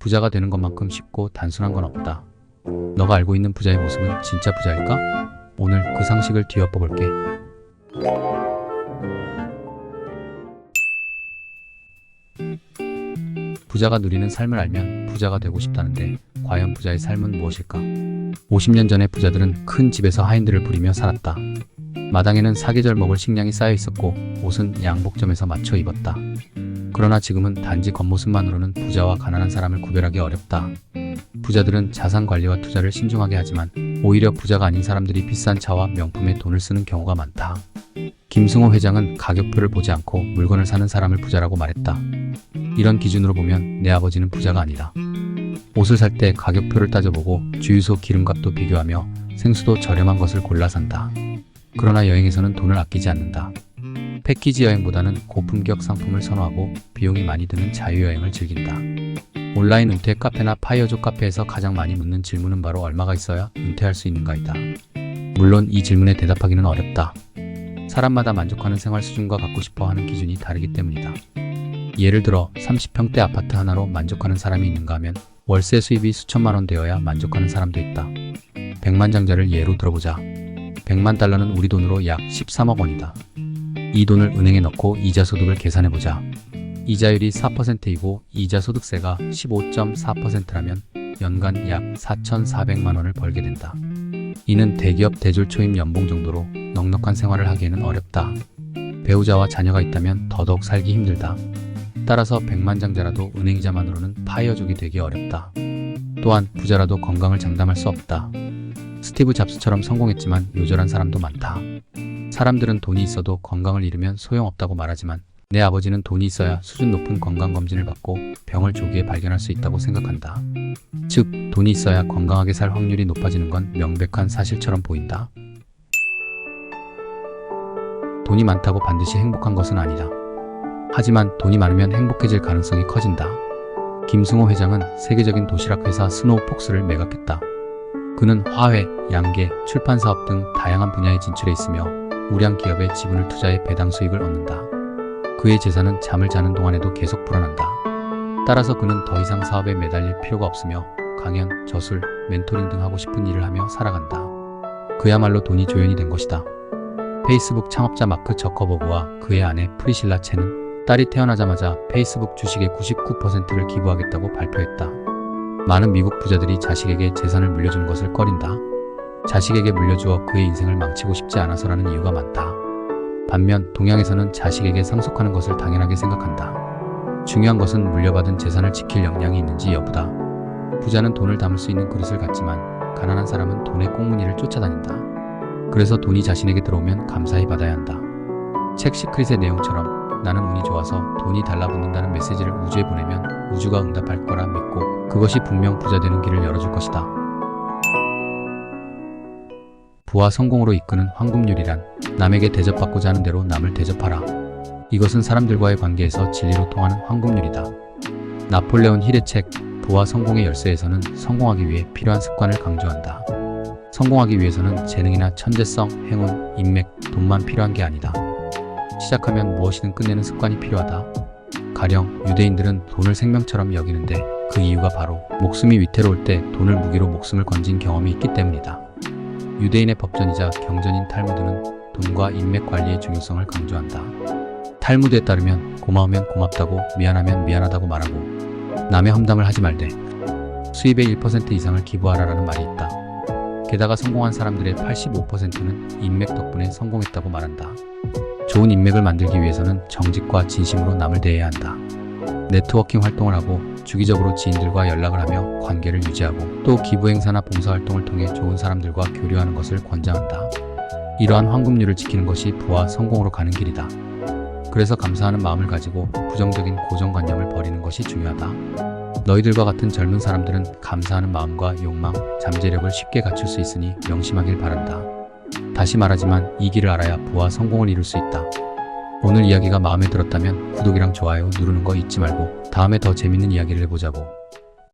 부자가 되는 것만큼 쉽고 단순한 건 없다. 너가 알고 있는 부자의 모습은 진짜 부자일까? 오늘 그 상식을 뒤엎어 볼게. 부자가 누리는 삶을 알면 부자가 되고 싶다는데 과연 부자의 삶은 무엇일까? 50년 전의 부자들은 큰 집에서 하인들을 부리며 살았다. 마당에는 사계절 먹을 식량이 쌓여 있었고 옷은 양복점에서 맞춰 입었다. 그러나 지금은 단지 겉모습만으로는 부자와 가난한 사람을 구별하기 어렵다. 부자들은 자산 관리와 투자를 신중하게 하지만 오히려 부자가 아닌 사람들이 비싼 차와 명품에 돈을 쓰는 경우가 많다. 김승호 회장은 가격표를 보지 않고 물건을 사는 사람을 부자라고 말했다. 이런 기준으로 보면 내 아버지는 부자가 아니다. 옷을 살 때 가격표를 따져보고 주유소 기름값도 비교하며 생수도 저렴한 것을 골라 산다. 그러나 여행에서는 돈을 아끼지 않는다. 패키지 여행보다는 고품격 상품을 선호하고 비용이 많이 드는 자유여행을 즐긴다. 온라인 은퇴 카페나 파이어족 카페에서 가장 많이 묻는 질문은 바로 얼마가 있어야 은퇴할 수 있는가이다. 물론 이 질문에 대답하기는 어렵다. 사람마다 만족하는 생활 수준과 갖고 싶어 하는 기준이 다르기 때문이다. 예를 들어 30평대 아파트 하나로 만족하는 사람이 있는가 하면 월세 수입이 수천만 원 되어야 만족하는 사람도 있다. 백만장자를 예로 들어보자. 100만 달러는 우리 돈으로 약 13억 원이다. 이 돈을 은행에 넣고 이자 소득을 계산해보자. 이자율이 4%이고 이자 소득세가 15.4%라면 연간 약 4,400만 원을 벌게 된다. 이는 대기업 대졸 초임 연봉 정도로 넉넉한 생활을 하기에는 어렵다. 배우자와 자녀가 있다면 더더욱 살기 힘들다. 따라서 백만장자라도 은행이자만으로는 파이어족이 되기 어렵다. 또한 부자라도 건강을 장담할 수 없다. 스티브 잡스처럼 성공했지만 요절한 사람도 많다. 사람들은 돈이 있어도 건강을 잃으면 소용없다고 말하지만 내 아버지는 돈이 있어야 수준 높은 건강검진을 받고 병을 조기에 발견할 수 있다고 생각한다. 즉, 돈이 있어야 건강하게 살 확률이 높아지는 건 명백한 사실처럼 보인다. 돈이 많다고 반드시 행복한 것은 아니다. 하지만 돈이 많으면 행복해질 가능성이 커진다. 김승호 회장은 세계적인 도시락 회사 스노우폭스를 매각했다. 그는 화훼, 양계, 출판사업 등 다양한 분야에 진출해 있으며 우량 기업의 지분을 투자해 배당 수익을 얻는다. 그의 재산은 잠을 자는 동안에도 계속 불어난다. 따라서 그는 더 이상 사업에 매달릴 필요가 없으며 강연, 저술, 멘토링 등 하고 싶은 일을 하며 살아간다. 그야말로 돈이 조연이 된 것이다. 페이스북 창업자 마크 저커버그와 그의 아내 프리실라 첸은 딸이 태어나자마자 페이스북 주식의 99%를 기부하겠다고 발표했다. 많은 미국 부자들이 자식에게 재산을 물려주는 것을 꺼린다. 자식에게 물려주어 그의 인생을 망치고 싶지 않아서라는 이유가 많다. 반면 동양에서는 자식에게 상속하는 것을 당연하게 생각한다. 중요한 것은 물려받은 재산을 지킬 역량이 있는지 여부다. 부자는 돈을 담을 수 있는 그릇을 갖지만 가난한 사람은 돈의 꽁무니를 쫓아다닌다. 그래서 돈이 자신에게 들어오면 감사히 받아야 한다. 책 시크릿의 내용처럼 나는 운이 좋아서 돈이 달라붙는다는 메시지를 우주에 보내면 우주가 응답할 거라 믿고 그것이 분명 부자 되는 길을 열어줄 것이다. 부와 성공으로 이끄는 황금률이란 남에게 대접받고자 하는 대로 남을 대접하라. 이것은 사람들과의 관계에서 진리로 통하는 황금률이다. 나폴레온 힐의 책 부와 성공의 열쇠에서는 성공하기 위해 필요한 습관을 강조한다. 성공하기 위해서는 재능이나 천재성, 행운, 인맥, 돈만 필요한 게 아니다. 시작하면 무엇이든 끝내는 습관이 필요하다. 가령 유대인들은 돈을 생명처럼 여기는데 그 이유가 바로 목숨이 위태로울 때 돈을 무기로 목숨을 건진 경험이 있기 때문이다. 유대인의 법전이자 경전인 탈무드는 돈과 인맥 관리의 중요성을 강조한다. 탈무드에 따르면 고마우면 고맙다고, 미안하면 미안하다고 말하고 남의 험담을 하지 말되 수입의 1% 이상을 기부하라라는 말이 있다. 게다가 성공한 사람들의 85%는 인맥 덕분에 성공했다고 말한다. 좋은 인맥을 만들기 위해서는 정직과 진심으로 남을 대해야 한다. 네트워킹 활동을 하고 주기적으로 지인들과 연락을 하며 관계를 유지하고 또 기부 행사나 봉사 활동을 통해 좋은 사람들과 교류하는 것을 권장한다. 이러한 황금률을 지키는 것이 부와 성공으로 가는 길이다. 그래서 감사하는 마음을 가지고 부정적인 고정관념을 버리는 것이 중요하다. 너희들과 같은 젊은 사람들은 감사하는 마음과 욕망, 잠재력을 쉽게 갖출 수 있으니 명심하길 바란다. 다시 말하지만 이 길을 알아야 부와 성공을 이룰 수 있다. 오늘 이야기가 마음에 들었다면 구독이랑 좋아요 누르는 거 잊지 말고 다음에 더 재밌는 이야기를 해보자고.